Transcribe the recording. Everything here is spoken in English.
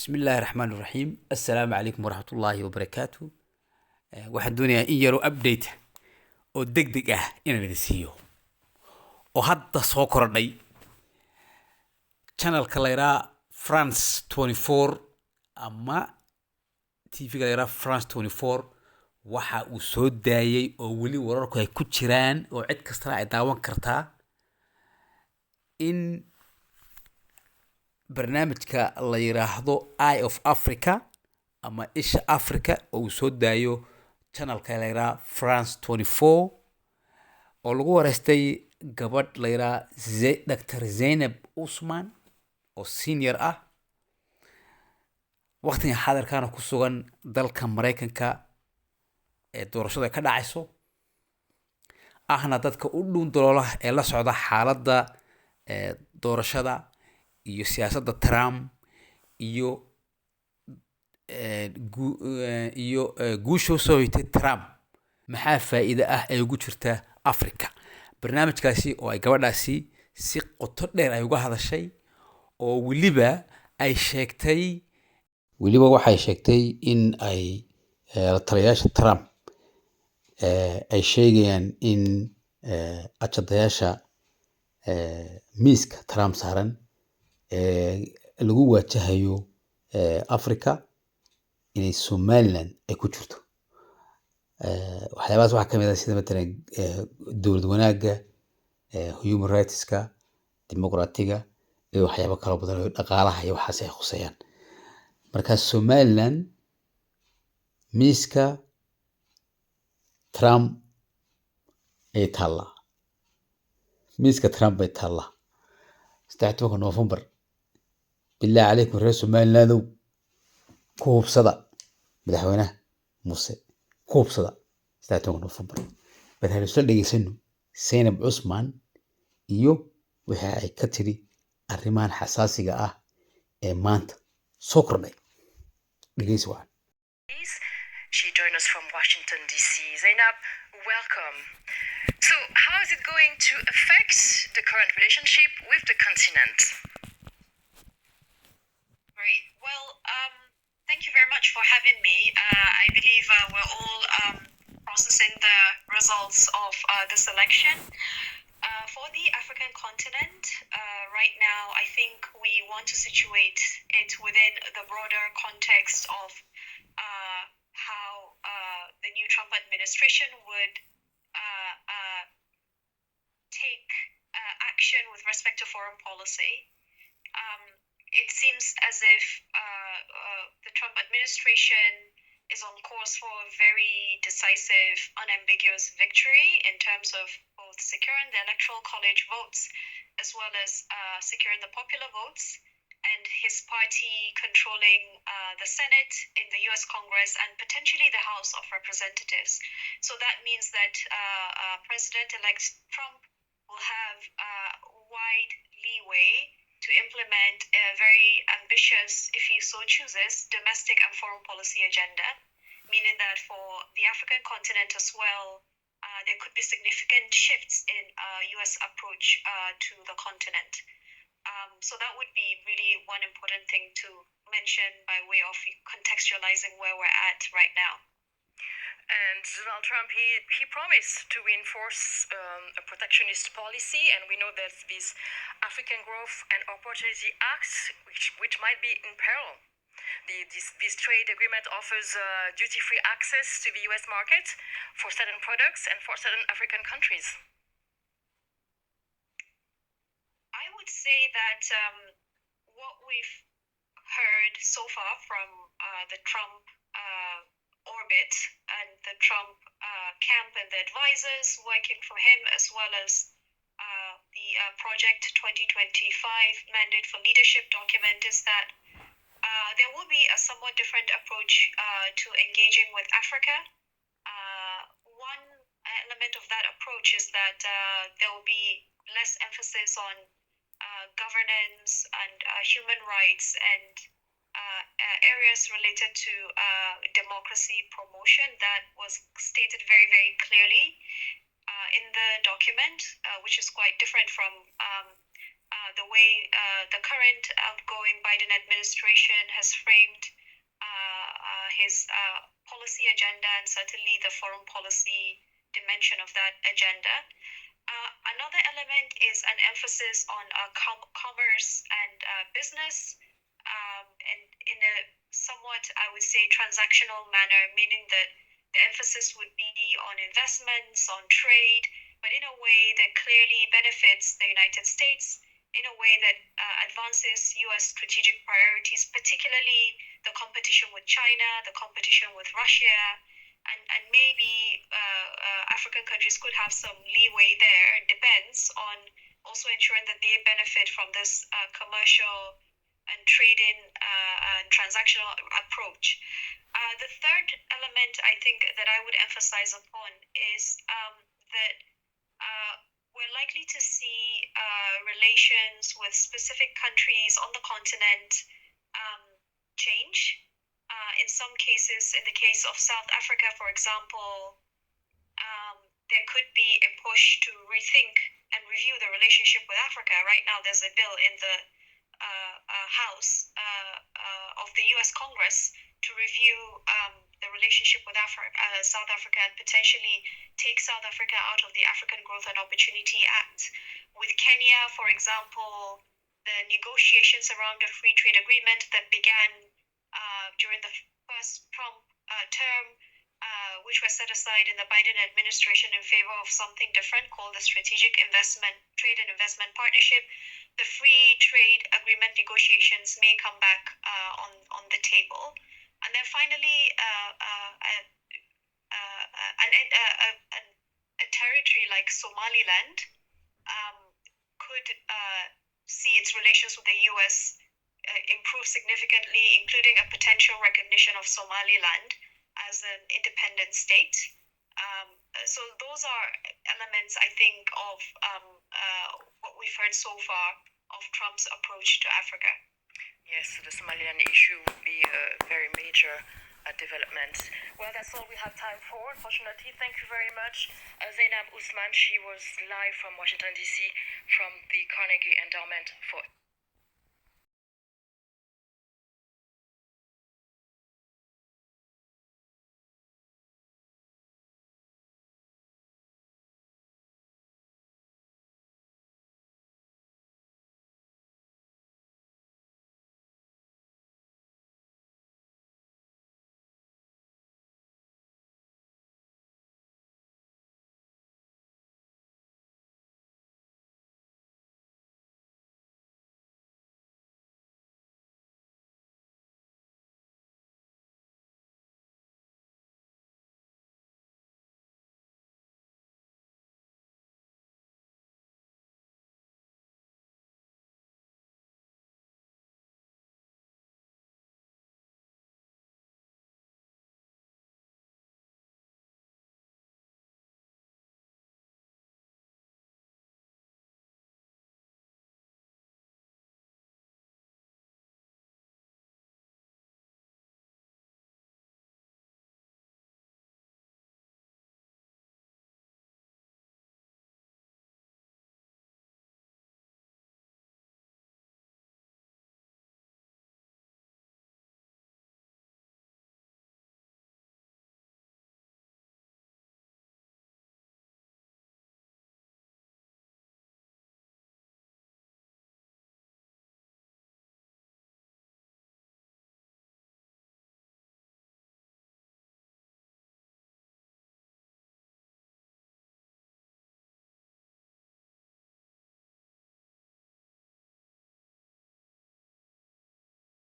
بسم الله الرحمن الرحيم السلام عليكم ورحمة الله وبركاته waxaan doonayaa in yaro update oo degdeg ah inaan idin siiyo oo hadda soo kordhay channelka la yiraahdo France 24 ama TV-ga la yiraahdo France 24 waxa uu soo daayay oo weli wararku ay ku jiraan oo cid kasta ay daawan kartaa in barnaamijka la yiraahdo Eye of Africa ama Isha Africa oo soo daayo channelka la yiraahdo France 24 oo lagu wareystay gabadh la yiraahdo Dr. Zainab Usman oo senior ah waqtigan xadarkan ku sugan dalka Mareykanka ee doorashada ka dhacayso ahna dadka u dhuun daloolaha ee la socda xaaladda doorashada iyo siyaasadda Trump iyo guusha soo hoytay Trump maxaa faa'iido ah ay ugu jirta Afrika barnaamijkaasi oo ay gabadhaasi si qoto dheer ay uga hadashay oo waliba waxay sheegtay in ay taliyaasha Trump ay sheegayaan in ajadayaasha miiska Trump saaran lagu waajahayo Afrika inay Somaliland ay ku jirto waxyaabahaas waxa kamid ah sida matalan dowlad wanaagga human rightska dimuqraatiga iyo waxyaabo kala badan oo dhaqaalaha iyo waxaas ay khusayaan marka Somaliland miiska Trump ay taala miiska Trump ay taala 16 November بالله عليكم رئيس Somaliland كوبسدا مدحوينه موسى كوبسدا 16 November بدها soo dhageysano Zainab Usman iyo waxa ay ka tiri arrimahan xasaasiga ah ee maanta soo kordhay dhageysi waa She joined us from Washington DC. Zainab, welcome. So, how is it going to affect the current relationship with the continent? Great. Well, thank you very much for having me. I believe we're all processing the results of this election. For the African continent, right now, I think we want to situate it within the broader context of how the new Trump administration would take action with respect to foreign policy. It seems as if the Trump administration is on course for a very decisive, unambiguous victory in terms of both securing the electoral college votes as well as securing the popular votes, and his party controlling the Senate in the US Congress and potentially the House of Representatives. So that means that President-elect Trump will have wide leeway to implement a very ambitious, if he so chooses, domestic and foreign policy agenda, meaning that for the African continent as well, there could be significant shifts in US approach to the continent. So that would be really one important thing to mention by way of contextualizing where we're at right now. And Donald Trump, he promised to reinforce a protectionist policy, and we know that this African Growth and Opportunity Act, which might be in peril. This trade agreement offers duty-free access to the US market for certain products and for certain African countries. I would say that what we've heard so far from the Trump orbit and the Trump camp and the advisors working for him, as well as the Project 2025 Mandate for Leadership document, is that there will be a somewhat different approach to engaging with Africa. One element of that approach is that there will be less emphasis on governance and human rights and areas related to democracy promotion that was stated very, very clearly in the document, which is quite different from the way the current outgoing Biden administration has framed his policy agenda, and certainly the foreign policy dimension of that agenda. Another element is an emphasis on commerce and business, and in a somewhat, I would say, transactional manner, meaning that the emphasis would be on investments, on trade, but in a way that clearly benefits the United States, in a way that advances U.S. strategic priorities, particularly the competition with China, the competition with Russia, and maybe African countries could have some leeway there. It depends on also ensuring that they benefit from this commercial and trading and transactional approach. The third element I think that I would emphasize upon is that we're likely to see relations with specific countries on the continent change. In some cases, in the case of South Africa, for example, there could be a push to rethink and review the relationship with Africa. Right now, there's a bill in the House of the U.S. Congress to review the relationship with South Africa, and potentially take South Africa out of the African Growth and Opportunity Act. With Kenya, for example, the negotiations around a free trade agreement that began during the first Trump term, which was set aside in the Biden administration in favor of something different called the Strategic Trade and Investment Partnership. The free trade agreement negotiations may come back on the table. And then finally, a territory like Somaliland could see its relations with the U.S. Improve significantly, including a potential recognition of Somaliland as an independent state. So those are elements, I think, of what we've heard so far of Trump's approach to Africa. Yes, the Somaliland issue would be a very major development. Well, that's all we have time for, unfortunately. Thank you very much. Zainab Usman, she was live from Washington, D.C., from the Carnegie Endowment for